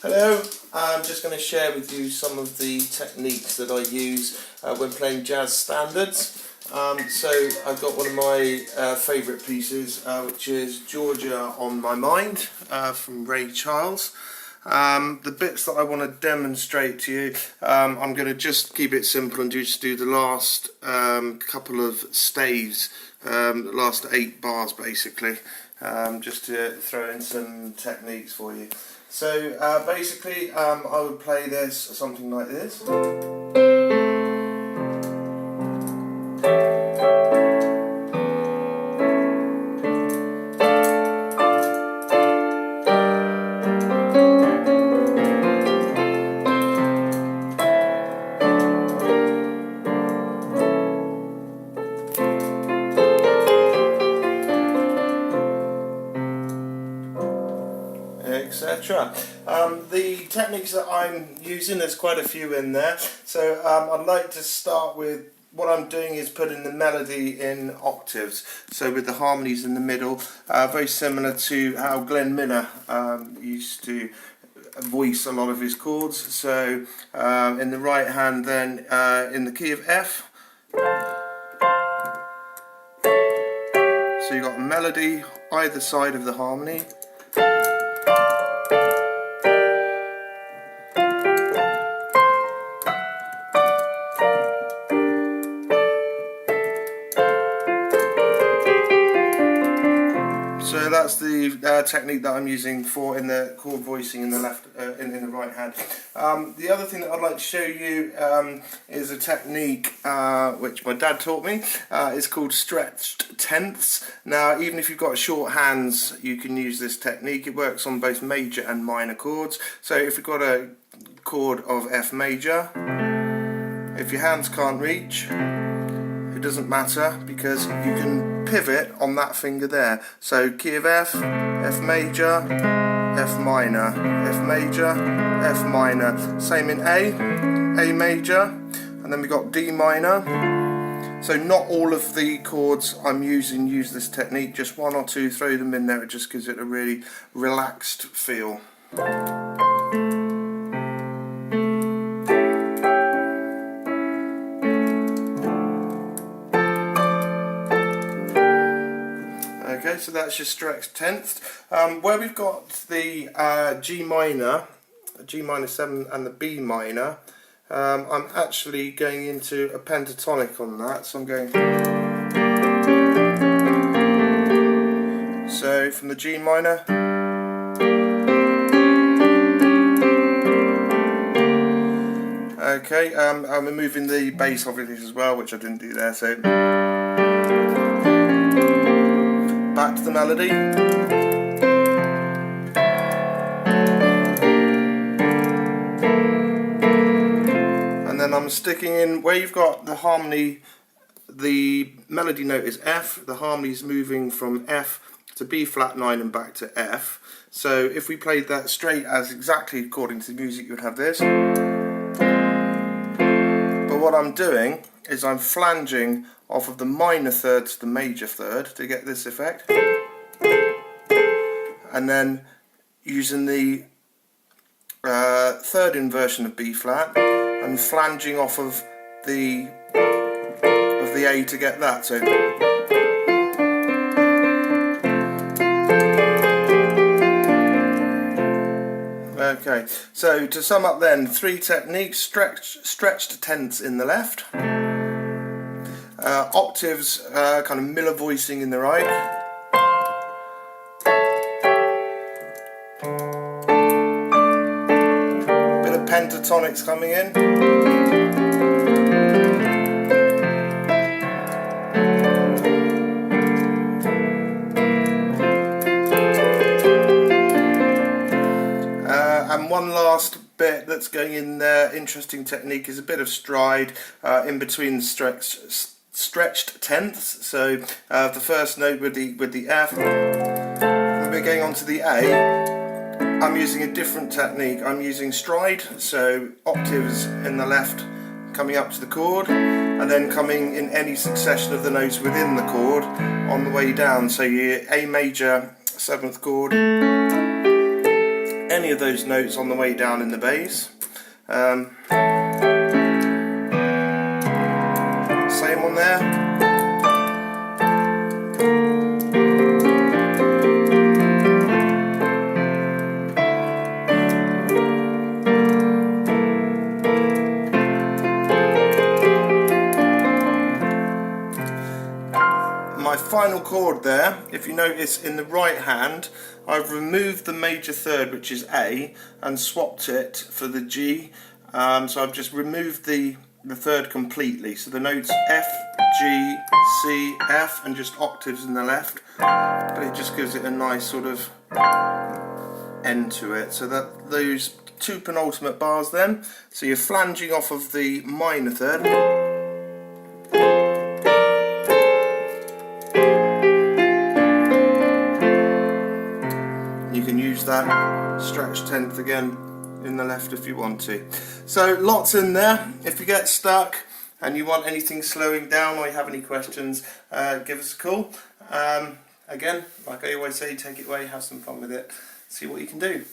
Hello, I'm just going to share with you some of the techniques that I use when playing jazz standards. So I've got one of my favourite pieces, which is Georgia on My Mind from Ray Charles. The bits that I want to demonstrate to you, I'm going to just keep it simple and just do the last couple of staves, the last 8 bars basically, just to throw in some techniques for you. So basically I would play this something like this. Etc. The techniques that I'm using, there's quite a few in there, so I'd like to start with what I'm doing is putting the melody in octaves, so with the harmonies in the middle, very similar to how Glenn Miller used to voice a lot of his chords. So in the right hand then in the key of F, so you've got a melody either side of the harmony. So that's the technique that I'm using for in the chord voicing in the left, in the right hand. The other thing that I'd like to show you is a technique which my dad taught me. It's called stretched tenths. Now, even if you've got short hands, you can use this technique. It works on both major and minor chords. So if we've got a chord of F major, if your hands can't reach, it doesn't matter because you can pivot on that finger there. So key of F, F major, F minor, F major, F minor. Same in A major, and then we got D minor. So not all of the chords I'm using use this technique, just one or two, throw them in there, it just gives it a really relaxed feel. Okay, so that's your stretched tenth. Where we've got the G minor, G minor 7 and the B minor, I'm actually going into a pentatonic on that, so I'm going. So from the G minor, okay, I'm removing the bass obviously as well, which I didn't do there, so back to the melody. And then I'm sticking in where you've got the harmony, the melody note is F, the harmony is moving from F to B flat 9 and back to F. So if we played that straight as exactly according to the music, you'd have this. But what I'm doing is I'm flanging off of the minor third to the major third to get this effect, and then using the third inversion of B flat and flanging off of the A to get that. So okay, so to sum up then, 3 techniques: stretched tenths in the left, octaves, kind of Millar voicing in the right, bit of pentatonics coming in, and one last bit that's going in there, interesting technique, is a bit of stride in between stretched tenths. So the first note with the F, and we're going on to the A. I'm using a different technique. I'm using stride, so octaves in the left coming up to the chord, and then coming in any succession of the notes within the chord on the way down. So your A major 7th chord, any of those notes on the way down in the bass. Same on there. My final chord there, if you notice in the right hand, I've removed the major third, which is A, and swapped it for the G. So I've just removed the third completely. So the notes F, G, C, F, and just octaves in the left. But it just gives it a nice sort of end to it. So that those two penultimate bars then. So you're flanging off of the minor third. You can use that stretch tenth again in the left if you want to. So lots in there. If you get stuck and you want anything slowing down or you have any questions, give us a call. Again, like I always say, take it away, have some fun with it, see what you can do.